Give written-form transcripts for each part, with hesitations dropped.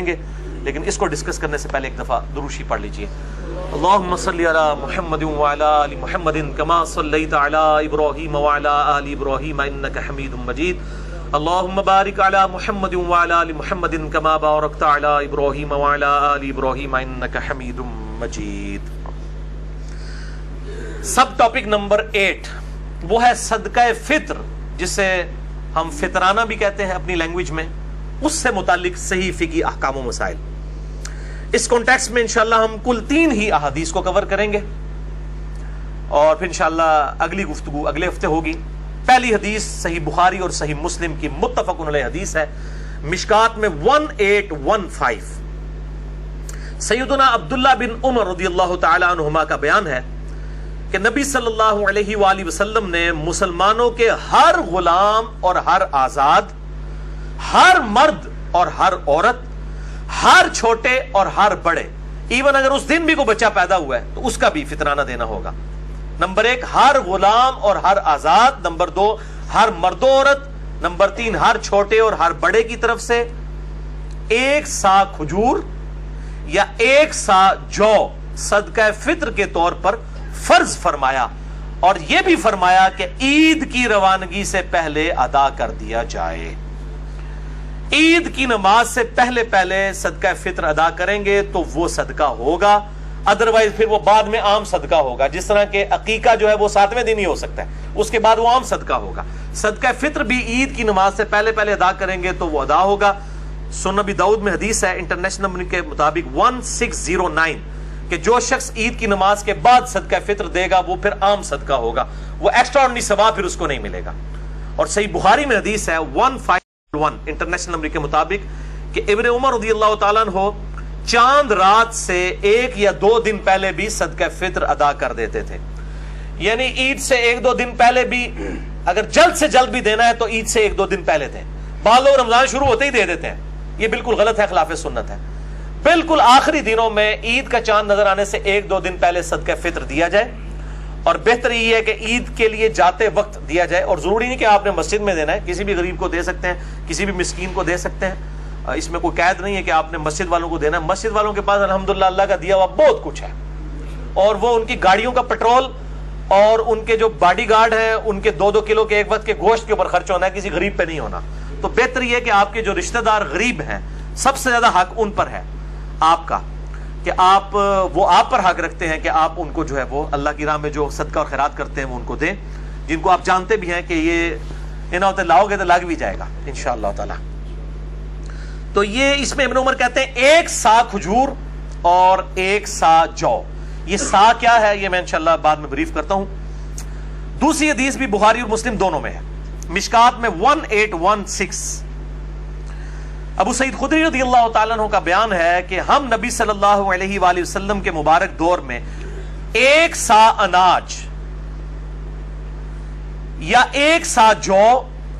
گے، لیکن اس کو ڈسکس کرنے سے پہلے ایک دفعہ دروشی پڑھ لیجئے۔ اللہم صلی علی محمد وعلی آل محمد کما صلیت علی ابراہیم وعلی آل ابراہیم انک حمید مجید۔ اللہم بارک علی محمد وعلی آل محمد کما بارکت علی ابراہیم وعلی آل ابراہیم انک حمید مجید۔ سب ٹاپک نمبر 8 وہ ہے صدقہ فطر، جسے ہم فطرانہ بھی کہتے ہیں اپنی لینگویج میں، اس سے متعلق صحیح فقہی احکام و مسائل۔ اس کانٹیکسٹ میں انشاءاللہ ہم کل 3 ہی احادیث کو کور کریں گے، اور پھر انشاءاللہ اگلی گفتگو اگلے ہفتے ہوگی۔ پہلی حدیث صحیح بخاری اور صحیح مسلم کی متفق علیہ حدیث ہے، مشکات میں 1815۔ سیدنا عبداللہ بن عمر رضی اللہ تعالی عنہما کا بیان ہے کہ نبی صلی اللہ علیہ وآلہ وسلم نے مسلمانوں کے ہر غلام اور ہر آزاد، ہر مرد اور ہر عورت، ہر چھوٹے اور ہر بڑے، ایون اگر اس دن بھی کوئی بچہ پیدا ہوا ہے تو اس کا بھی فطرانہ دینا ہوگا۔ نمبر 1 ہر غلام اور ہر آزاد، نمبر 2 ہر مرد و عورت، نمبر 3 ہر چھوٹے اور ہر بڑے کی طرف سے 1 سا کھجور یا 1 سا جو صدقہ فطر کے طور پر فرض فرمایا، اور یہ بھی فرمایا کہ عید کی روانگی سے پہلے ادا کر دیا جائے۔ عید کی نماز سے پہلے صدقہ فطر ادا کریں گے تو وہ صدقہ ہوگا، ادروائز پھر وہ بعد میں عام صدقہ ہوگا، جس طرح کہ عقیقہ جو ہے وہ 7ویں دن ہی ہو سکتا ہے، اس کے بعد وہ عام صدقہ ہوگا۔ صدقہ فطر بھی عید کی نماز سے پہلے ادا کریں گے تو وہ ادا ہوگا۔ سنن ابی داؤد میں حدیث ہے انٹرنیشنل نمبر کے مطابق 1609 کہ جو شخص عید کی نماز کے بعد صدقہ فطر دے گا وہ پھر عام صدقہ ہوگا، وہ ایکسٹرا آرڈنری ثواب پھر اس کو نہیں ملے گا۔ اور صحیح بخاری میں حدیث ہے 1501 انٹرنیشنل نمبر کے مطابق کہ ابن عمر رضی اللہ تعالیٰ عنہ چاند رات سے 1 یا 2 دن پہلے بھی صدقہ فطر ادا کر دیتے تھے، یعنی عید سے 1-2 دن پہلے بھی، اگر جلد سے جلد بھی دینا ہے تو عید سے 1-2 دن پہلے دیں۔ بعض لوگ رمضان شروع ہوتے ہی دے دیتے ہیں، یہ بالکل غلط ہے، خلاف سنت ہے۔ بالکل آخری دنوں میں عید کا چاند نظر آنے سے 1-2 دن پہلے صدقہ فطر دیا جائے، اور بہتر یہ ہے کہ عید کے لیے جاتے وقت دیا جائے، اور ضروری نہیں کہ آپ نے مسجد میں دینا ہے، کسی بھی غریب کو دے سکتے ہیں، کسی بھی مسکین کو دے سکتے ہیں، اس میں کوئی قید نہیں ہے کہ آپ نے مسجد والوں کو دینا ہے۔ مسجد والوں کے پاس الحمدللہ اللہ کا دیا ہوا بہت کچھ ہے، اور وہ ان کی گاڑیوں کا پیٹرول اور ان کے جو باڈی گارڈ ہیں ان کے 2-2 کلو کے ایک وقت کے گوشت کے اوپر خرچ ہونا ہے، کسی غریب پہ نہیں ہونا۔ تو بہتر یہ ہے کہ آپ کے جو رشتہ دار غریب ہیں سب سے زیادہ حق ان پر ہے آپ کا، کہ وہ آپ پر حق رکھتے ہیں کہ آپ ان کو جو ہے وہ اللہ کی راہ میں جو صدقہ اور خیرات کرتے ہیں وہ ان کو دیں، جن کو آپ جانتے بھی ہیں کہ یہ انہوں نے لاؤ گے تو لگ بھی جائے گا انشاءاللہ تعالی۔ تو یہ اس میں ابن عمر کہتے ہیں 1 سا کھجور اور 1 سا جو۔ یہ سا کیا ہے یہ میں انشاءاللہ بعد میں بریف کرتا ہوں۔ دوسری حدیث بھی بخاری اور مسلم دونوں میں ہے، مشکات میں 1816۔ ابو سعید خدری رضی اللہ تعالیٰ عنہ کا بیان ہے کہ ہم نبی صلی اللہ علیہ وآلہ وسلم کے مبارک دور میں 1 سا اناج یا 1 سا جو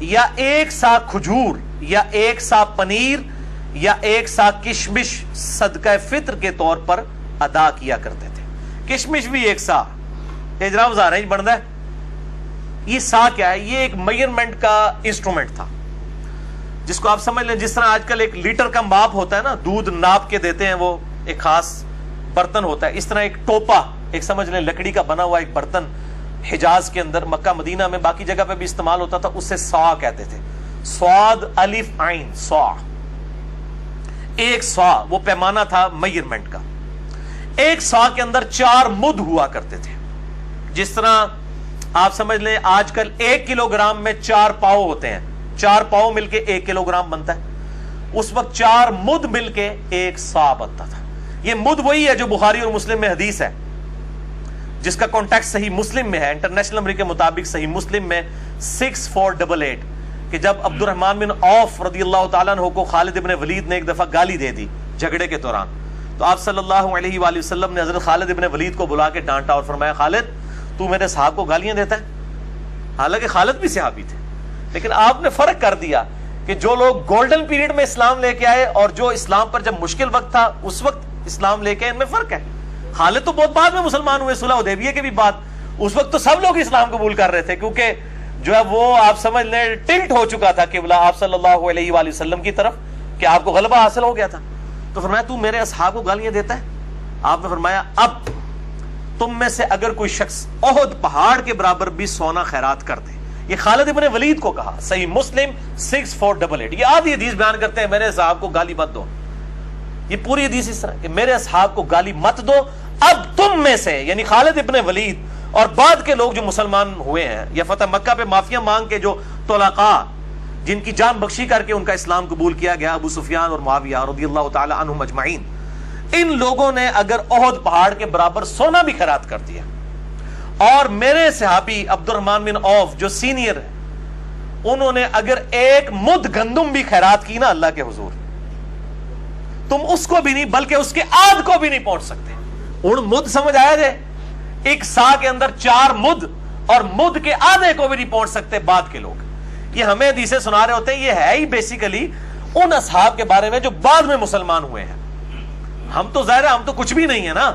یا 1 سا کھجور یا 1 سا پنیر یا 1 سا کشمش صدقہ فطر کے طور پر ادا کیا کرتے تھے۔ کشمش بھی 1 سا، اجرام زارہ ہی بڑھتا ہے۔ یہ سا کیا ہے؟ یہ ایک میئرمنٹ کا انسٹرومنٹ تھا، جس کو آپ سمجھ لیں جس طرح آج کل ایک لیٹر کا ماپ ہوتا ہے نا، دودھ ناپ کے دیتے ہیں، وہ ایک خاص برتن ہوتا ہے، اس طرح ایک ٹوپا، ایک سمجھ لیں لکڑی کا بنا ہوا ایک برتن حجاز کے اندر، مکہ مدینہ میں، باقی جگہ پہ بھی استعمال ہوتا تھا، اسے سا کہتے تھے، صاد الف عین سا، 1 سا وہ پیمانہ تھا میئرمنٹ کا۔ 1 سا کے اندر 4 مد ہوا کرتے تھے، جس طرح آپ سمجھ لیں آج کل 1 کلو گرام میں 4 پاؤ ہوتے ہیں، 4 پاؤ مل کے 1 کلو گرام بنتا ہے، اس وقت 4 مد مل کے 1 سا بنتا تھا۔ یہ مد وہی ہے جو بخاری اور مسلم میں حدیث ہے، جس کا کانٹیکٹ صحیح مسلم میں ہے، انٹرنیشنل نمبر کے مطابق صحیح مسلم میں 6488 کہ جب عبد الرحمن بن عوف رضی اللہ تعالیٰ عنہ کو خالد ابن ولید نے ایک دفعہ گالی دے دی جھگڑے کے دوران، تو آپ صلی اللہ علیہ وآلہ وسلم نے حضرت خالد ابن ولید کو بلا کے ڈانٹا اور فرمایا خالد تو میرے صحابہ کو گالیاں دیتا ہے، حالانکہ خالد بھی صحابی تھے، لیکن آپ نے فرق کر دیا کہ جو لوگ گولڈن پیریڈ میں اسلام لے کے آئے اور جو اسلام پر جب مشکل وقت تھا اس وقت اسلام لے کے، ان میں فرق ہے۔ خالد تو بہت بعد میں مسلمان ہوئے، صلح حدیبیہ کے بھی بعد، اس وقت تو سب لوگ اسلام قبول کر رہے تھے، کیونکہ جو ہے وہ آپ سمجھ لیں ٹلٹ ہو چکا تھا قبلہ آپ صلی اللہ علیہ وآلہ وسلم کی طرف، کہ آپ کو غلبہ حاصل ہو گیا تھا۔ تو فرمایا تو میرے اصحاب کو گالیاں دیتا ہے؟ آپ نے فرمایا اب تم میں سے اگر کوئی شخص احد پہاڑ کے برابر بھی سونا خیرات کر دے. یہ خالد ابن ولید کو کہا, صحیح مسلم 6488. یہ آدھی حدیث بیان کرتے ہیں میرے اصحاب کو گالی مت دو. یہ پوری حدیث اس طرح کہ میرے اصحاب کو گالی مت دو, اب تم میں سے یعنی خالد ابن ولید اور بعد کے لوگ جو مسلمان ہوئے ہیں یا فتح مکہ پہ معافیاں مانگ کے جو طلقاء جن کی جان بخشی کر کے ان کا اسلام قبول کیا گیا, ابو سفیان اور معاویہ رضی اللہ تعالی عنہم اجمعین, ان لوگوں نے اگر احد پہاڑ کے برابر سونا بھی خیرات کر دیا, اور میرے صحابی عبد الرحمن بن عوف جو سینئر ہے انہوں نے اگر ایک مد گندم بھی خیرات کی نا اللہ کے حضور, تم اس کو بھی نہیں بلکہ اس کے آدھ کو بھی نہیں پہنچ سکتے. ان مد سمجھ آیا جائے, ایک سا کے اندر 4 مد, اور مد کے آدھے کو بھی نہیں پہنچ سکتے بعد کے لوگ. یہ ہمیں حدیثیں سنا رہے ہوتے ہیں, یہ ہے ہی بیسیکلی ان اصحاب کے بارے میں جو بعد میں مسلمان ہوئے ہیں. ہم تو ظاہر ہے ہم تو کچھ بھی نہیں ہے نا,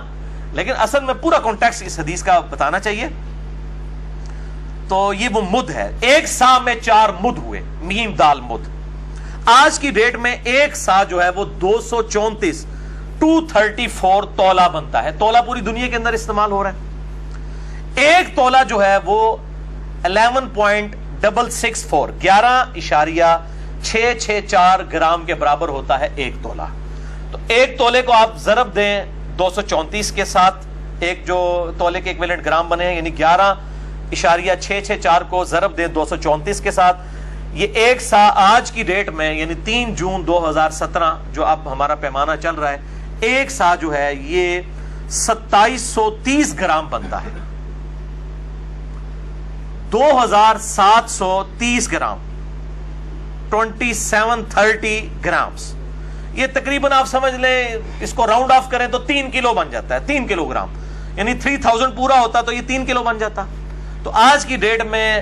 لیکن اصل میں پورا کانٹیکسٹ اس حدیث کا بتانا چاہیے. تو یہ وہ مد ہے, ایک سا میں 4 مد ہوئے, میم دال مد. آج کی ڈیٹ میں ایک سا جو ہے وہ 234 تولہ بنتا ہے. تولہ پوری دنیا کے اندر استعمال ہو رہا ہے. ایک تولہ جو ہے وہ 11.664 11.664 گرام کے برابر ہوتا ہے ایک تولہ. تو ایک تولے کو آپ ضرب دیں 234 کے ساتھ, ایک جو تولے کے ایکویلنٹ گرام بنے ہیں یعنی 11.664 کو ضرب دیں 234 کے ساتھ, یہ ایک سا آج کی ڈیٹ میں یعنی 3 جون 2017 جو اب ہمارا پیمانہ چل رہا ہے, ایک سا جو ہے یہ 2730 گرام بنتا ہے. 2730 گرام 2730 گرامز, یہ تقریباً آپ سمجھ لیں اس کو راؤنڈ آف کریں تو 3 کلو بن جاتا ہے. 3 کلو گرام یعنی 3000 پورا ہوتا تو یہ 3 کلو بن جاتا. تو آج کی ڈیٹ میں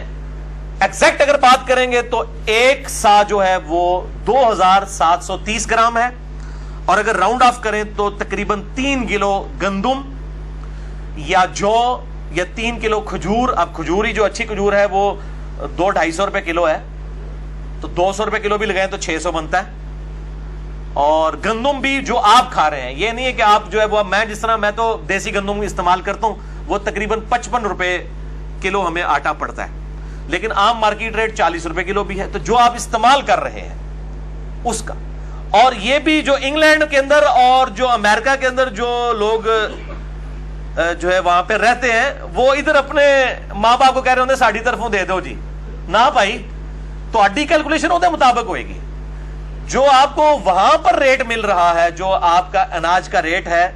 ایگزیکٹ اگر بات کریں گے تو ایک سا جو ہے وہ 2730 گرام ہے, اور اگر راؤنڈ آف کریں تو تقریباً 3 کلو گندم یا جو یا 3 کلو کھجور. اب کھجوری جو اچھی کھجور ہے وہ 200-250 روپے کلو ہے, تو 200 روپے کلو بھی لگائیں تو 600 بنتا ہے. اور گندم بھی جو آپ کھا رہے ہیں, یہ نہیں ہے کہ آپ جو ہے وہ, میں جس طرح میں تو دیسی گندم استعمال کرتا ہوں, وہ تقریباً 55 روپے کلو ہمیں آٹا پڑتا ہے, لیکن عام مارکیٹ ریٹ 40 روپے کلو بھی ہے. تو جو آپ استعمال کر رہے ہیں اس کا, اور یہ بھی جو انگلینڈ کے اندر اور جو امریکہ کے اندر جو لوگ جو ہے وہاں پہ رہتے ہیں, وہ ادھر اپنے ماں باپ کو کہہ رہے ہوتے ہیں ساڑھی طرفوں دے دو جی, نہ بھائی, تو اڈی کیلکولیشن ہوتے مطابق ہوئے گی. جو آپ کو وہاں پر ریٹ مل رہا ہے, جو آپ کا اناج کا ریٹ ہے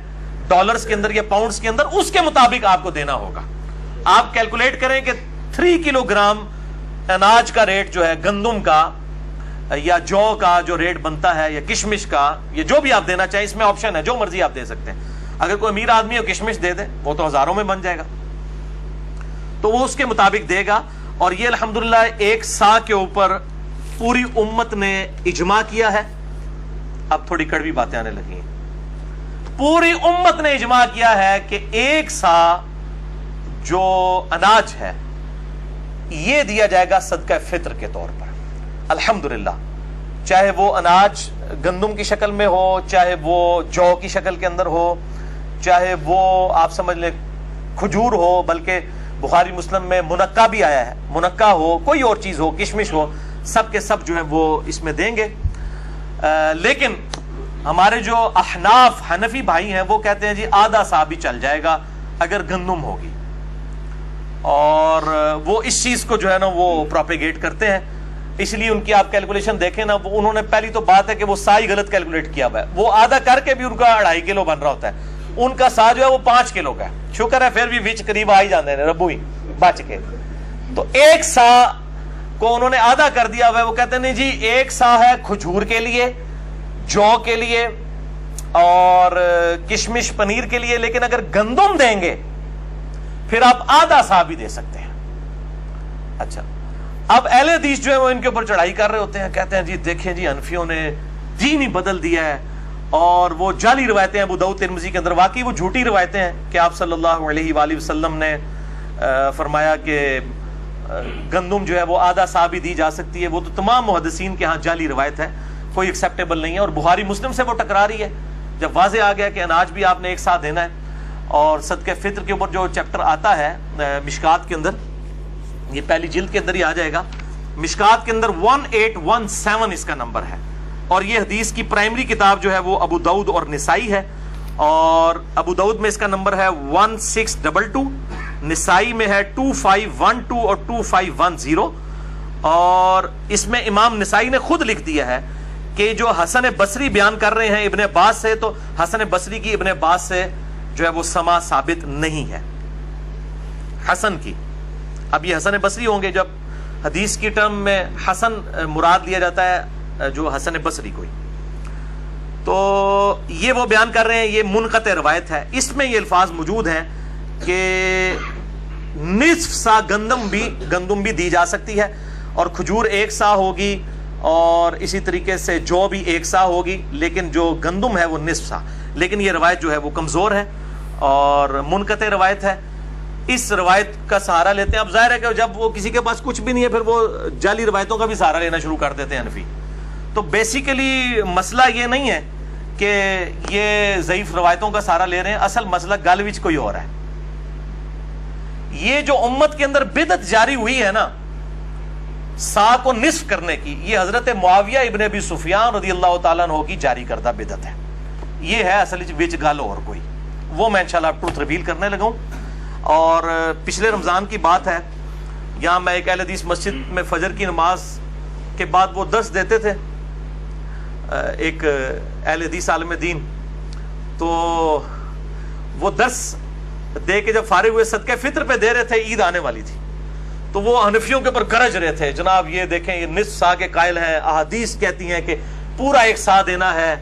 ڈالرز کے اندر یا پاؤنڈز کے اندر, اس کے مطابق آپ کو دینا ہوگا. آپ کیلکولیٹ کریں کہ 3 کلو گرام اناج کا ریٹ جو ہے گندم کا یا جو کا جو ریٹ بنتا ہے یا کشمش کا, یا جو بھی آپ دینا چاہیں, اس میں آپشن ہے, جو مرضی آپ دے سکتے ہیں. اگر کوئی امیر آدمی ہو کشمش دے دے, وہ تو ہزاروں میں بن جائے گا, تو وہ اس کے مطابق دے گا. اور یہ الحمدللہ ایک سا کے اوپر پوری امت نے اجماع کیا ہے. اب تھوڑی کڑوی باتیں آنے لگی ہیں. پوری امت نے اجماع کیا ہے کہ ایک سا جو اناج ہے یہ دیا جائے گا صدقہ فطر کے طور پر. الحمدللہ, چاہے وہ اناج گندم کی شکل میں ہو, چاہے وہ جو کی شکل کے اندر ہو, چاہے وہ آپ سمجھ لیں کھجور ہو, بلکہ بخاری مسلم میں منقع بھی آیا ہے, منقع ہو, کوئی اور چیز ہو, کشمش ہو, سب کے سب جو ہے وہ اس میں دیں گے. لیکن ہمارے جو احناف حنفی بھائی ہیں وہ کہتے ہیں جی آدھا سا بھی چل جائے گا اگر گندم ہوگی, اور وہ اس چیز کو جو ہے نا وہ پروپیگیٹ کرتے ہیں. اس لیے ان کی آپ کیلکولیشن دیکھیں نا, وہ انہوں نے پہلی تو بات ہے کہ وہ سا ہی غلط کیلکولیٹ کیا ہوا ہے. وہ آدھا کر کے بھی ان کا 2.5 کلو بن رہا ہوتا ہے, ان کا سا جو ہے وہ 5 کلو کا ہے. شکر ہے پھر بھی وچ قریب آ ہی جاندے ہیں, ربو ہی بچ کے. تو ایک سا کو انہوں نے آدھا کر دیا ہوا ہے. وہ کہتے ہیں نہیں جی ایک سا ہے کھجور کے لیے, جو کے لیے اور کشمش پنیر کے لیے, لیکن اگر گندم دیں گے پھر آپ آدھا سا بھی دے سکتے ہیں. اچھا, اب اہل حدیث جو ہے وہ ان کے اوپر چڑھائی کر رہے ہوتے ہیں, کہتے ہیں جی دیکھیں جی حنفیوں نے دین ہی بدل دیا ہے, اور وہ جعلی روایتیں ابو داؤد ترمذی کے اندر, واقعی وہ جھوٹی روایتیں ہیں کہ آپ صلی اللہ علیہ وآلہ وسلم نے فرمایا کہ گندم جو ہے وہ آدھا سا بھی دی جا سکتی ہے. وہ تو تمام محدثین کے ہاں جعلی روایت ہے, کوئی ایکسیپٹیبل نہیں ہے, اور بخاری مسلم سے وہ ٹکرا رہی ہے. جب واضح آ گیا کہ اناج بھی آپ نے ایک ساتھ دینا ہے، اور صدقہ فطر کے اوپر جو چیپٹر آتا ہے مشکات کے اندر، یہ پہلی جلد کے اندر ہی آ جائے گا، مشکات کے اندر 1817 اس کا نمبر ہے، اور یہ حدیث کی پرائمری کتاب جو ہے وہ ابو داؤد اور نسائی ہے، اور ابو داؤد میں اس کا نمبر ہے 1622، نسائی میں ہے 2512 اور 2510، اور اس میں امام نسائی نے خود لکھ دیا ہے کہ جو حسن بصری بیان کر رہے ہیں ابن عباس سے، تو حسن بصری کی ابن عباس سے جو ہے وہ سما ثابت نہیں ہے حسن کی۔ اب یہ حسن بصری ہوں گے، جب حدیث کی ٹرم میں حسن مراد لیا جاتا ہے جو حسن بصری کوئی، تو یہ وہ بیان کر رہے ہیں، یہ منقطع روایت ہے، اس میں یہ الفاظ موجود ہیں کہ نصف سا گندم بھی دی جا سکتی ہے، اور کھجور ایک سا ہوگی، اور اسی طریقے سے جو بھی ایک سا ہوگی، لیکن جو گندم ہے وہ نصف سا، لیکن یہ روایت جو ہے وہ کمزور ہے اور منقطع روایت ہے، اس روایت کا سہارا لیتے ہیں۔ اب ظاہر ہے کہ جب وہ کسی کے پاس کچھ بھی نہیں ہے، پھر وہ جعلی روایتوں کا بھی سہارا لینا شروع کر دیتے ہیں حنفی۔ تو بیسیکلی مسئلہ یہ نہیں ہے کہ یہ ضعیف روایتوں کا سہارا لے رہے ہیں، اصل مسئلہ گل وچ کوئی اور ہے۔ یہ جو امت کے اندر بدعت جاری ہوئی ہے نا سا کو نصف کرنے کی، یہ حضرت معاویہ ابن ابی سفیان رضی اللہ تعالیٰ عنہ کی جاری کردہ بدعت ہے، یہ ہے اصل وچ گل اور کوئی، وہ میں انشاءاللہ ٹروتھ ریویل کرنے لگا ہوں۔ اور پچھلے رمضان کی بات ہے، یہاں میں ایک اہل حدیث مسجد میں فجر کی نماز کے بعد وہ درس دیتے تھے، ایک اہل حدیث عالم دین، تو وہ درس دے کے جب فارغ ہوئے صدقہ فطر پہ دے رہے تھے، عید آنے والی تھی، تو وہ حنفیوں کے اوپر گرج رہے تھے، جناب یہ دیکھیں یہ نصف سا کے قائل ہیں، احادیث کہتی ہیں کہ پورا ایک سا دینا ہے،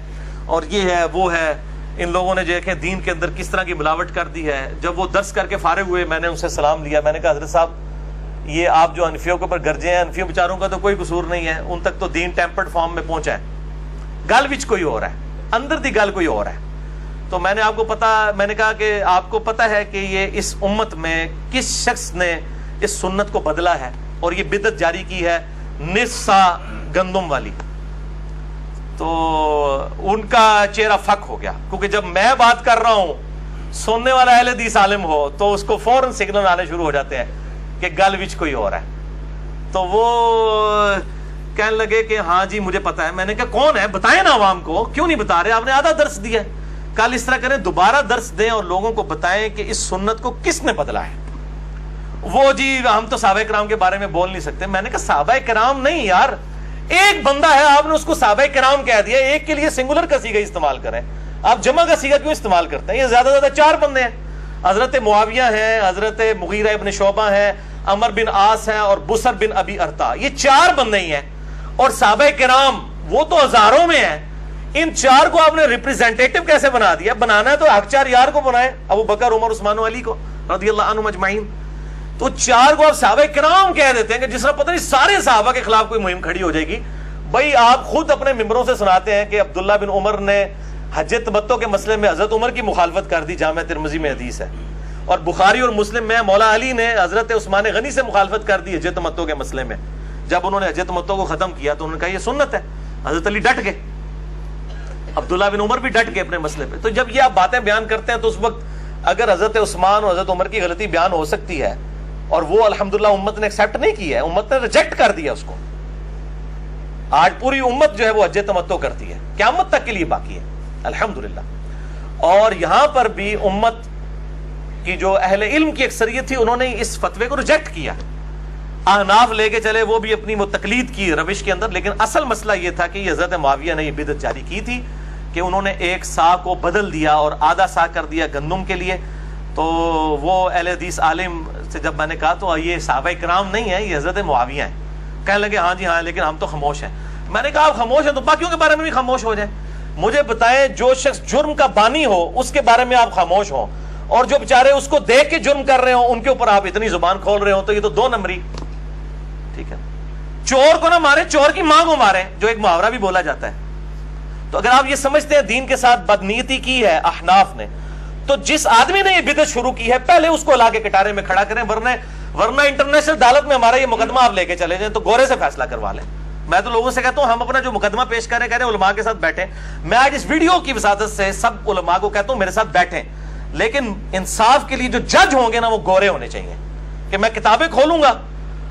اور یہ ہے وہ ہے، ان لوگوں نے دیکھیں دین کے اندر کس طرح کی ملاوٹ کر دی ہے۔ جب وہ درس کر کے فارغ ہوئے، میں نے ان سے سلام لیا، میں نے کہا حضرت صاحب یہ آپ جو حنفیوں کے اوپر گرجے ہیں، حنفیوں بیچاروں کا تو کوئی قصور نہیں ہے، ان تک تو دین ٹیمپرڈ فارم میں پہنچا ہے، گل وچ کوئی اور ہے، اندر دی گل کوئی اور ہے۔ تو میں نے میں نے کہا کہ آپ کو پتہ ہے کہ یہ اس امت میں کس شخص نے اس سنت کو بدلا ہے اور یہ بدعت جاری کی ہے نصف سا گندم والی، تو ان کا چہرہ فک ہو گیا، کیونکہ جب میں بات کر رہا ہوں سننے والا اہل حدیث عالم ہو تو اس کو فوراً سگنل آنے شروع ہو جاتے ہیں کہ گل وچ کوئی اور ہے۔ تو وہ کہنے لگے کہ ہاں جی مجھے پتا ہے۔ میں نے کہا کون ہے، بتائیں نا عوام کو، کیوں نہیں بتا رہے، آپ نے آدھا درس دیا ہے، کل اس طرح کریں دوبارہ درس دیں اور لوگوں کو بتائیں کہ اس سنت کو کس نے بدلا ہے۔ وہ جی ہم تو صحابہ کرام کے بارے میں بول نہیں سکتے۔ میں نے کہا صحابہ کرام نہیں یار، ایک بندہ ہے، آپ نے اس کو صحابہ کرام کہہ دیا، ایک کے لیے سنگولر کا صیغہ استعمال کریں، آپ جمع کا صیغہ کیوں استعمال کرتے ہیں؟ یہ زیادہ زیادہ 4 بندے ہیں، حضرت معاویہ ہیں، حضرت مغیرہ ابن شعبہ ہیں، عمر بن عاص ہیں، اور بصر بن ابی ارطا، یہ 4 بندے ہی ہیں، اور صحابہ کرام وہ تو ہزاروں میں ہیں، ان 4 کو آپ نے ریپریزنٹیٹو کیسے بنا دیا؟ بنانا ہے تو حق 4 یار کو بنائے، ابو بکر عمر عثمان و علی کو رضی اللہ عنہم اجمعین، تو 4 کو آپ صحابہ کرام کہہ دیتے ہیں کہ جس طرح پتہ نہیں سارے صحابہ کے خلاف کوئی مہم کھڑی ہو جائے گی۔ بھائی آپ خود اپنے ممبروں سے سناتے ہیں کہ عبداللہ بن عمر نے حج تمتع کے مسئلے میں حضرت عمر کی مخالفت کر دی، جامع ترمذی میں حدیث ہے، اور بخاری اور مسلم میں مولا علی نے حضرت عثمان غنی سے مخالفت کر دی حج تمتع کے مسئلے میں، جب انہوں نے حج تمتع کو ختم کیا تو انہوں نے کہا یہ سنت ہے، حضرت علی ڈٹ گئے، عبداللہ بن عمر بھی ڈٹ گئے اپنے مسئلے پہ۔ تو جب یہ آپ باتیں بیان کرتے ہیں تو اس وقت اگر حضرت عثمان اور حضرت عمر کی غلطی بیان ہو سکتی ہے، اور وہ الحمدللہ امت نے ایکسیپٹ نہیں کی ہے، امت نے ریجیکٹ کر دیا اس کو، آج پوری امت جو ہے وہ حج تمتع کرتی ہے، قیامت تک کے لیے باقی ہے الحمدللہ۔ اور یہاں پر بھی امت کی جو اہل علم کی اکثریت تھی انہوں نے اس فتوے کو ریجیکٹ کیا، احناف لے کے چلے وہ بھی اپنی وہ تقلید کی روش کے اندر، لیکن اصل مسئلہ یہ تھا کہ یہ حضرت معاویہ نے یہ بدعت جاری کی تھی کہ انہوں نے ایک سا کو بدل دیا اور آدھا سا کر دیا گندم کے لیے۔ تو وہ اہل حدیث عالم سے جب میں نے کہا تو یہ صحابہ کرام نہیں ہیں، یہ حضرت معاویہ ہیں، کہنے لگے ہاں جی ہاں لیکن ہم تو خاموش ہیں۔ میں نے کہا آپ خاموش ہیں تو باقیوں کے بارے میں بھی خاموش ہو جائیں، مجھے بتائیں جو شخص جرم کا بانی ہو اس کے بارے میں آپ خاموش ہوں، اور جو بیچارے اس کو دیکھ کے جرم کر رہے ہوں ان کے اوپر آپ اتنی زبان کھول رہے ہوں، تو یہ تو 2 نمبری، ٹھیک ہے۔ چور کو نہ مارے، چور کی ماں کو مارے، جو ایک محاورہ بھی بولا جاتا ہے۔ تو اگر آپ یہ سمجھتے ہیں دین کے ساتھ بدنیتی کی ہے احناف نے، تو جس آدمی نے یہ بدعت شروع کی ہے پہلے اس کو لا کے کٹارے میں کھڑا کریں، ورنہ انٹرنیشنل عدالت میں ہمارا یہ مقدمہ آپ لے کے چلے جائیں تو گورے سے فیصلہ کروا لیں، میں تو لوگوں سے کہتا ہوں ہم اپنا جو مقدمہ پیش کریں کہہ رہے ہیں علماء کے ساتھ بیٹھیں. میں آج اس ویڈیو کی وساطت سے سب علماء کو کہتا ہوں میرے ساتھ بیٹھیں, لیکن انصاف کے لیے جو جج ہوں گے نا وہ گورے ہونے چاہیے. کہ میں کتابیں کھولوں گا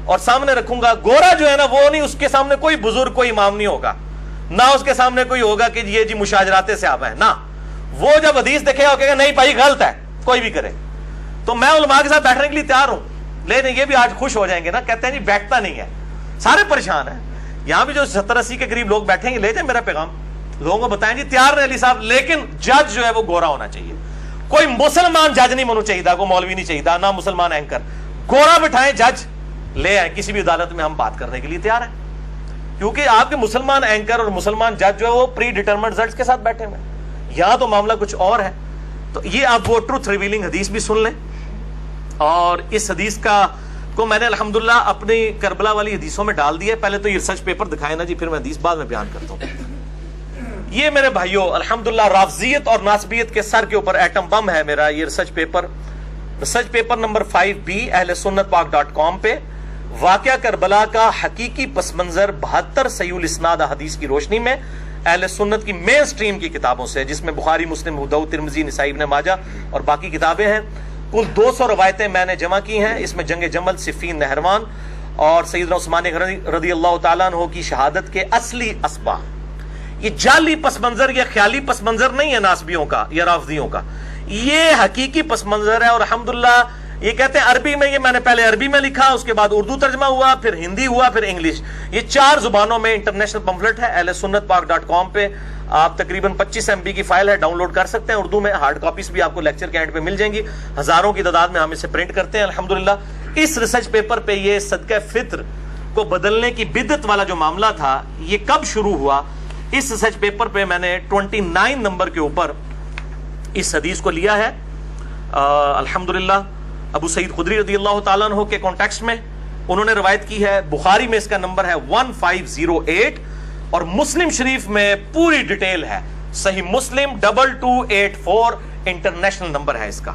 اور سامنے رکھوں گا, گورا جو ہے نا وہ نہیں, اس کے سامنے کوئی بزرگ کوئی امام نہیں ہوگا, نہ اس کے سامنے کوئی ہوگا کہ یہ جی مشاجراتے سے آپ ہیں, نہ وہ جب حدیث دیکھے گا کہے گا نہیں بھائی غلط ہے, کوئی بھی کرے. تو میں علماء کے ساتھ بیٹھنے کے لیے تیار ہوں, لیکن یہ بھی آج خوش ہو جائیں گے نا, کہتے ہیں جی بیٹھتا نہیں ہے, سارے پریشان ہیں. یہاں بھی جو 70-80 کے قریب لوگ بیٹھیں گے, لے جائیں میرا پیغام, لوگوں کو بتائیں جی تیار رہے علی صاحب, لیکن جج جو ہے وہ گورا ہونا چاہیے. کوئی مسلمان جج نہیں ہونا چاہیے, کوئی مولوی نہیں چاہیے, نہ مسلمان اینکر, گورا بٹھائیں جج لے آئیں, کسی بھی عدالت میں ہم بات کرنے کے لیے تیار ہیں. کیونکہ آپ کے مسلمان اینکر اور مسلمان جج جو ہے وہ پری ڈیٹرمنٹ رزلٹس کے ساتھ بیٹھے ہوئے ہیں. یہاں تو معاملہ کچھ اور ہے. تو یہ آپ وہ ٹروتھ ریویلنگ حدیث بھی سن لیں, اور اس حدیث کو میں نے الحمدللہ اپنی کربلا والی حدیثوں میں ڈال دیا ہے. پہلے تو یہ ریسرچ پیپر دکھائے نا جی, پھر میں حدیث بعد میں بیان کرتا ہوں. یہ میرے بھائیوں الحمدللہ رافضیت اور ناسبیت کے سر کے اوپر ایٹم بم ہے میرا یہ ریسرچ پیپر نمبر 5B اہل سنت پاک.com پہ واقعہ کربلا کا حقیقی پس منظر 72 صحیح الاسناد حدیث کی روشنی میں اہل سنت کی مین سٹریم کی کتابوں سے, جس میں بخاری, مسلم, ابو داؤد, ترمذی, نسائی, ابن ماجہ اور باقی کتابیں ہیں. کل 200 روایتیں میں نے جمع کی ہیں. اس میں جنگ جمل, صفین, نہروان اور سیدنا عثمان رضی اللہ تعالیٰ عنہ کی شہادت کے اصلی اسباق. یہ جعلی پس منظر یا خیالی پس منظر نہیں ہے ناسبیوں کا یا رافضیوں کا, یہ حقیقی پس منظر ہے. اور الحمدللہ یہ کہتے ہیں عربی میں, یہ میں نے پہلے عربی میں لکھا, اس کے بعد اردو ترجمہ ہوا, پھر ہندی ہوا, پھر انگلش. یہ 4 زبانوں میں انٹرنیشنل پمفلٹ ہے. اہل سنت پاک.com پہ آپ تقریباً 25 MB کی فائل ہے, ڈاؤن لوڈ کر سکتے ہیں. اردو میں ہارڈ کاپیز بھی آپ کو لیکچر کے اینڈ پہ مل جائیں گی. ہزاروں کی تعداد میں ہم اسے پرنٹ کرتے ہیں الحمدللہ. اس ریسرچ پیپر پہ یہ صدقہ فطر کو بدلنے کی بدعت والا جو معاملہ تھا یہ کب شروع ہوا, اس ریسرچ پیپر پہ میں نے 29 نمبر کے اوپر اس حدیث کو لیا ہے. الحمدللہ ابو سعید خدری رضی اللہ تعالیٰ عنہ کے کانٹیکسٹ میں انہوں نے روایت کی ہے. بخاری میں اس کا نمبر ہے 1508 اور مسلم شریف میں پوری ڈیٹیل ہے. صحیح مسلم 2284 انٹرنیشنل نمبر ہے اس کا.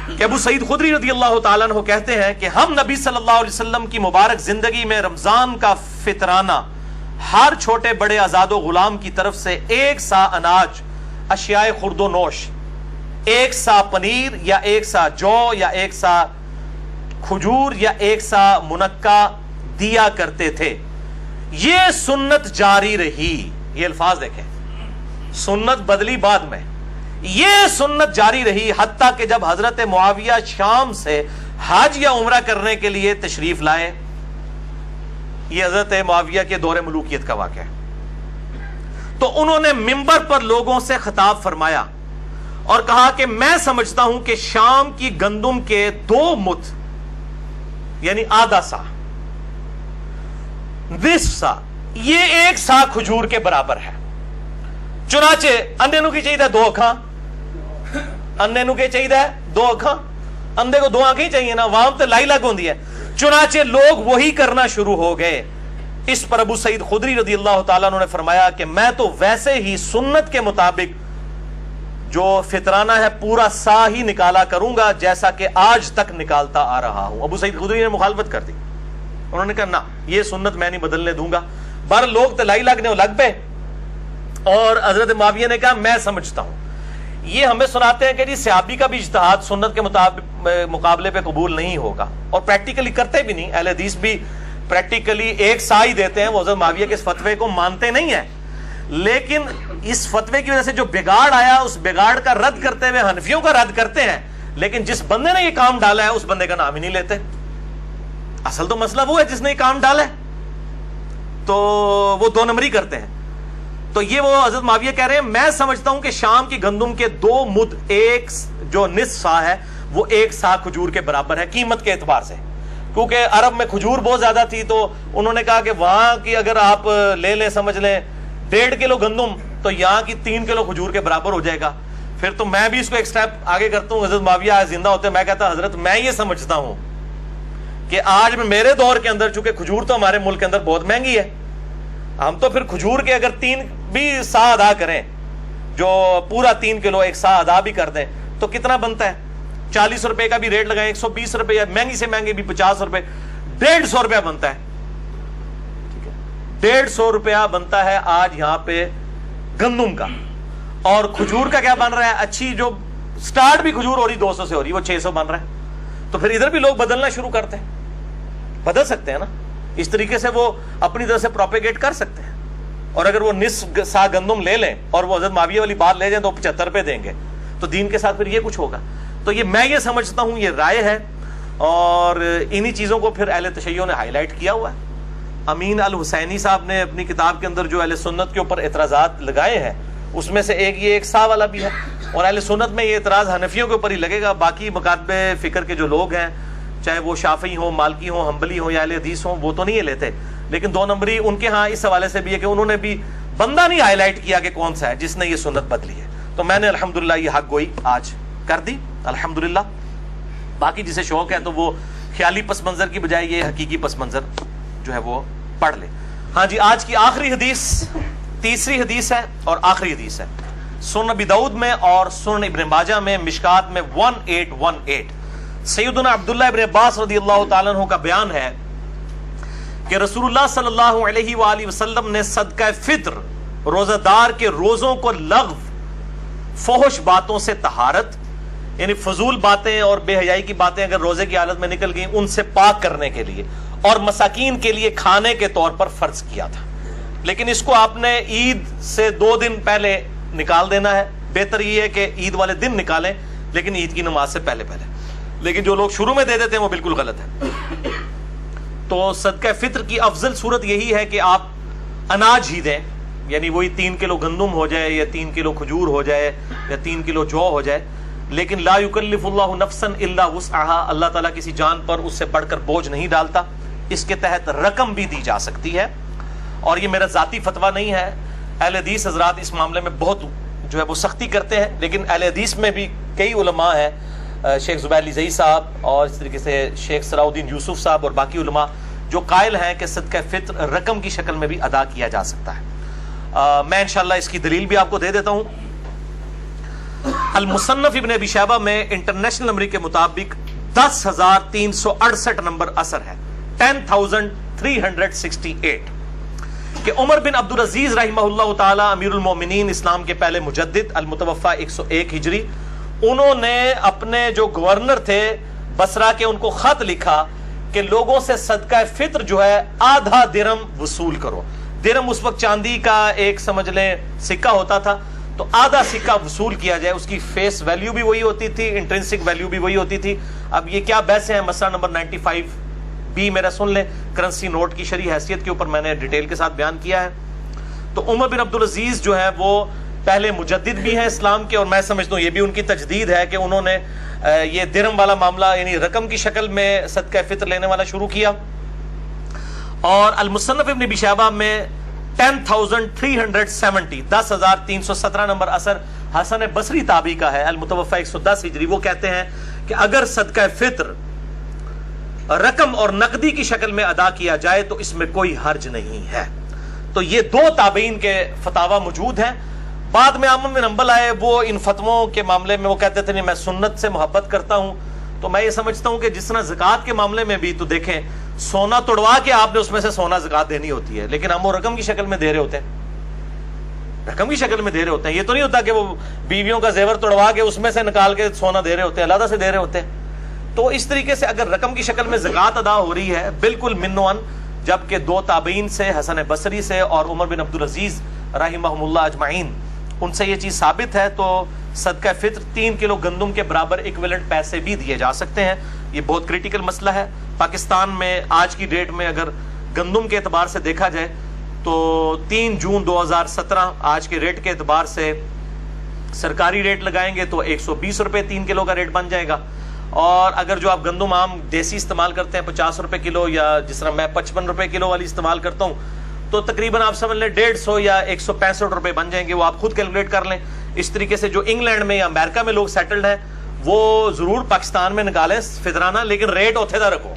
کہ ابو سعید خدری رضی اللہ تعالیٰ عنہ کہتے ہیں کہ ہم نبی صلی اللہ علیہ وسلم کی مبارک زندگی میں رمضان کا فطرانہ ہر چھوٹے بڑے آزاد و غلام کی طرف سے 1 سا اناج, اشیاء خرد و نوش, 1 سا پنیر یا 1 سا جو یا 1 سا کھجور یا 1 سا منقع دیا کرتے تھے. یہ سنت جاری رہی. یہ الفاظ دیکھیں, سنت بدلی بعد میں, یہ سنت جاری رہی حتیٰ کہ جب حضرت معاویہ شام سے حج یا عمرہ کرنے کے لیے تشریف لائے. یہ حضرت معاویہ کے دور ملوکیت کا واقعہ ہے. تو انہوں نے منبر پر لوگوں سے خطاب فرمایا اور کہا کہ میں سمجھتا ہوں کہ شام کی گندم کے 2 مت یعنی آدھا سا, نصف سا, یہ 1 سا کھجور کے برابر ہے. چنانچہ اندھے نو کی چاہیے 2 اکھاں, اندھے نو کی چاہیے 2 اکھاں, اندھے کو 2 آنکھیں چاہیے نا, وہاں تے لائی لگ ہوندی ہے. چنانچہ لوگ وہی کرنا شروع ہو گئے. اس پر ابو سعید خدری رضی اللہ تعالیٰ عنہ نے فرمایا کہ میں تو ویسے ہی سنت کے مطابق جو فطرانہ ہے پورا سا ہی نکالا کروں گا جیسا کہ آج تک نکالتا آ رہا ہوں. ابو سعید خدری نے مخالفت کر دی. انہوں نے کہا نہ, یہ سنت میں نہیں بدلنے دوں گا. بہر لوگ تلائی لگنے لگ پہ, اور حضرت معاویہ نے کہا میں سمجھتا ہوں. یہ ہمیں سناتے ہیں کہ جی صحابی کا بھی اجتہاد سنت کے مقابلے پہ قبول نہیں ہوگا, اور پریکٹیکلی کرتے بھی نہیں. اہل حدیث بھی پریکٹیکلی 1 سا ہی دیتے ہیں. وہ حضرت معاویہ کے اس فتوے کو مانتے نہیں ہیں, لیکن اس فتوے کی وجہ سے جو بگاڑ آیا اس بگاڑ کا رد کرتے ہوئے حنفیوں کا رد کرتے ہیں, لیکن جس بندے نے یہ کام ڈالا ہے اس بندے کا نام ہی نہیں لیتے. اصل تو مسئلہ وہ ہے جس نے یہ کام ڈالا ہے, تو وہ 2 نمبری کرتے ہیں. تو یہ وہ حضرت معاویہ کہہ رہے ہیں میں سمجھتا ہوں کہ شام کی گندم کے 2 مد 1 جو نصف سا ہے وہ 1 سا کھجور کے برابر ہے قیمت کے اعتبار سے. کیونکہ عرب میں کھجور بہت زیادہ تھی, تو انہوں نے کہا کہ وہاں کی اگر آپ لے لیں سمجھ لیں 1.5 کلو گندم تو یہاں کی 3 کلو کھجور کے برابر ہو جائے گا. پھر تو میں بھی اس کو ایک سٹیپ آگے کرتا ہوں. حضرت معاویہ زندہ ہوتے میں کہتا حضرت میں یہ سمجھتا ہوں کہ آج میں میرے دور کے اندر چونکہ کھجور تو ہمارے ملک کے اندر بہت مہنگی ہے, ہم تو پھر کھجور کے اگر 3 بھی سا ادا کریں, جو پورا 3 کلو 1 سا ادا بھی کر دیں تو کتنا بنتا ہے؟ 40 روپے کا بھی ریٹ لگائیں, 120 روپے, یا مہنگی سے مہنگی بھی 50 روپے, 150 روپے بنتا ہے. 150 روپیہ بنتا ہے آج یہاں پہ گندم کا، اور کھجور کا کیا بن رہا ہے؟ اچھی جو سٹارٹ بھی کھجور ہو رہی 200 سے ہو رہی، وہ 600 بن رہا ہے. تو پھر ادھر بھی لوگ بدلنا شروع کرتے ہیں، بدل سکتے ہیں نا، اس طریقے سے وہ اپنی طرح سے پروپیگیٹ کر سکتے ہیں. اور اگر وہ نصف سا گندم لے لیں اور وہ حضرت معاویہ والی بات لے جائیں تو 75 روپے دیں گے، تو دین کے ساتھ پھر یہ کچھ ہوگا. تو یہ میں یہ سمجھتا ہوں یہ رائے ہے، اور انہی چیزوں کو پھر اہل تشیع نے ہائی لائٹ کیا ہوا ہے. امین الحسینی صاحب نے اپنی کتاب کے اندر جو اہل سنت کے اوپر اعتراضات لگائے ہیں اس میں سے ایک سا والا بھی ہے، اور اہل سنت میں یہ اعتراض حنفیوں کے اوپر ہی لگے گا. باقی مکاتب فکر کے جو لوگ ہیں، چاہے وہ شافعی ہوں، مالکی ہوں، حنبلی ہوں یا اہل حدیث ہوں، وہ تو نہیں یہ لیتے. لیکن 2 نمبری ان کے ہاں اس حوالے سے بھی ہے کہ انہوں نے بھی بندہ نہیں ہائی لائٹ کیا کہ کون سا ہے جس نے یہ سنت بدلی ہے. تو میں نے الحمدللہ یہ حق گوئی آج کر دی الحمدللہ. باقی جسے شوق ہے تو وہ خیالی پس منظر کی بجائے یہ حقیقی پس منظر جو ہے وہ پڑھ لے. ہاں جی، آج کی آخری حدیث تیسری حدیث ہے اور آخری حدیث ہے. سنن ابی داؤد میں اور سنن ابن ماجہ میں مشکات میں 1818 سیدنا عبداللہ ابن عباس رضی اللہ تعالیٰ عنہ کا بیان ہے کہ رسول اللہ صلی اللہ علیہ وآلہ وسلم نے صدقہ فطر روزہ دار کے روزوں کو لغو، فحش باتوں سے طہارت، یعنی فضول باتیں اور بے حیائی کی باتیں اگر روزے کی حالت میں نکل گئیں ان سے پاک کرنے کے لیے اور مساکین کے لیے کھانے کے طور پر فرض کیا تھا. لیکن اس کو آپ نے عید سے 2 دن پہلے نکال دینا ہے. بہتر یہ ہے کہ عید والے دن نکالیں لیکن عید کی نماز سے پہلے. لیکن جو لوگ شروع میں دے دیتے ہیں وہ بالکل غلط ہے. تو صدقہ فطر کی افضل صورت یہی ہے کہ آپ اناج ہی دیں، یعنی وہی 3 کلو گندم ہو جائے یا 3 کلو کھجور ہو جائے یا 3 کلو جو ہو جائے. لیکن لا یکلف اللہ نفسا الا وسعها، اللہ تعالیٰ کسی جان پر اس سے بڑھ کر بوجھ نہیں ڈالتا. اس کے تحت رقم بھی دی جا سکتی ہے، اور یہ میرا ذاتی فتویٰ نہیں ہے. اہل حدیث حضرات اس معاملے میں بہت جو ہے وہ سختی کرتے ہیں، لیکن اہل حدیث میں بھی کئی علماء ہیں، شیخ زبیر علی زئی صاحب اور اس طریقے سے شیخ صلاح الدین یوسف صاحب اور باقی علماء جو قائل ہیں کہ صدقہ فطر رقم کی شکل میں بھی ادا کیا جا سکتا ہے. میں انشاءاللہ اس کی دلیل بھی آپ کو دے دیتا ہوں. المصنف ابن ابی شیبہ میں انٹرنیشنل نمبر کے مطابق 10,368 نمبر اثر ہے، 10,368 کہ عمر بن عبدالعزیز رحمہ اللہ تعالی امیر المومنین، اسلام کے پہلے مجدد، المتوفی 101 ہجری، انہوں نے اپنے جو گورنر تھے بصرہ کے ان کو خط لکھا کہ لوگوں سے صدقہ فطر جو ہے آدھا درم وصول کرو. درم اس وقت چاندی کا ایک سمجھ لیں سکہ ہوتا تھا، تو آدھا سکہ وصول کیا جائے. اس کی فیس ویلیو بھی وہی ہوتی تھی، انٹرنسک ویلیو بھی وہی ہوتی تھی. اب یہ کیا بحثیں ہیں، مسئلہ نمبر 95B میرا سن لیں، کرنسی نوٹ کی شرعی حیثیت کے اوپر میں نے ڈیٹیل کے ساتھ بیان کیا ہے. تو عمر بن عبدالعزیز جو ہے وہ پہلے مجدد بھی ہیں اسلام کے، اور میں سمجھتا ہوں یہ بھی ان کی تجدید ہے کہ انہوں نے یہ درم والا معاملہ یعنی رقم کی شکل میں صدقہ فطر لینے والا شروع کیا. اور المصنف ابن ابی شیبہ میں 10,370 10,317 نمبر اثر حسن بصری تابعی کا ہے، المتوفی 110 ہجری. وہ کہتے ہیں کہ اگر صدقہ فطر رقم اور نقدی کی شکل میں ادا کیا جائے تو اس میں کوئی حرج نہیں ہے. تو یہ 2 تابعین کے فتاوی موجود ہیں. بعد میں احمد بن حنبل آئے، وہ ان فتووں کے معاملے میں وہ کہتے تھے نہیں میں سنت سے محبت کرتا ہوں. تو میں یہ سمجھتا ہوں کہ جس طرح زکوٰۃ کے معاملے میں بھی تو دیکھیں سونا توڑوا کے آپ نے اس میں سے سونا زکوٰۃ دینی ہوتی ہے، لیکن ہم وہ رقم کی شکل میں دے رہے ہوتے ہیں، رقم کی شکل میں دے رہے ہوتے ہیں. یہ تو نہیں ہوتا کہ وہ بیویوں کا زیور توڑوا کے اس میں سے نکال کے سونا دے رہے ہوتے ہیں، علیحدہ سے دے رہے ہوتے ہیں. تو اس طریقے سے اگر رقم کی شکل میں زکوٰۃ ادا ہو رہی ہے بالکل منوان، جبکہ 2 تابعین سے حسن بصری سے اور عمر بن عبدالعزیز رحمہم اللہ اجمعین ان سے یہ چیز ثابت ہے، تو صدقہ فطر 3 کلو گندم کے برابر ایکویلنٹ پیسے بھی دیے جا سکتے ہیں. یہ بہت کریٹیکل مسئلہ ہے. پاکستان میں آج کی ڈیٹ میں اگر گندم کے اعتبار سے دیکھا جائے تو 3 جون 2017 آج کے ریٹ کے اعتبار سے سرکاری ریٹ لگائیں گے تو 120 روپے 3 کلو کا ریٹ بن جائے گا. اور اگر جو آپ گندم عام دیسی استعمال کرتے ہیں 50 روپے کلو، یا جس طرح میں 55 روپے کلو والی استعمال کرتا ہوں، تو تقریباً آپ سمجھ لیں 150 یا 165 روپے بن جائیں گے. وہ آپ خود کیلکولیٹ کر لیں. اس طریقے سے جو انگلینڈ میں یا امریکہ میں لوگ سیٹلڈ ہیں وہ ضرور پاکستان میں نکالیں فطرانہ، لیکن ریٹ اوتھے دا رکھو،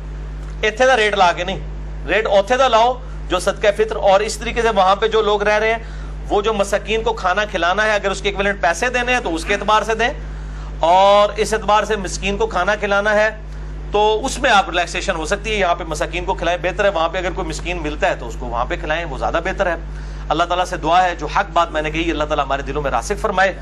ایتھے دا ریٹ لا کے نہیں، ریٹ اوتھے دا لاؤ جو صدقہ فطر. اور اس طریقے سے وہاں پہ جو لوگ رہ رہے ہیں وہ جو مساکین کو کھانا کھلانا ہے اگر اس کے ایکویلنٹ پیسے دینے ہیں تو اس کے اعتبار سے دیں، اور اس اعتبار سے مسکین کو کھانا کھلانا ہے تو اس میں آپ ریلیکسیشن ہو سکتی ہے. یہاں پہ مساکین کو کھلائیں بہتر ہے, وہاں پہ اگر کوئی مسکین ملتا ہے تو اس کو وہاں پہ کھلائیں, وہ زیادہ بہتر ہے. اللہ تعالیٰ سے دعا ہے جو حق بات میں نے کہی اللہ تعالیٰ ہمارے دلوں میں راسخ فرمائے.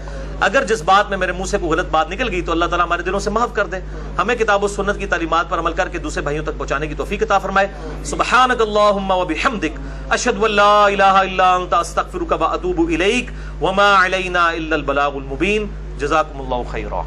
اگر جس بات میں میرے منہ سے کوئی غلط بات نکل گئی تو اللہ تعالیٰ ہمارے دلوں سے معاف کر دے. ہمیں کتاب و سنت کی تعلیمات پر عمل کر کے دوسرے بھائیوں تک پہنچانے کی توفیق عطا فرمائے. سبحانک اللہم و بحمدک اشہد ان لا الہ الا انت استغفرک و اتوب الیک وما علینا الا البلاغ المبین. جزاکم اللہ خیرا.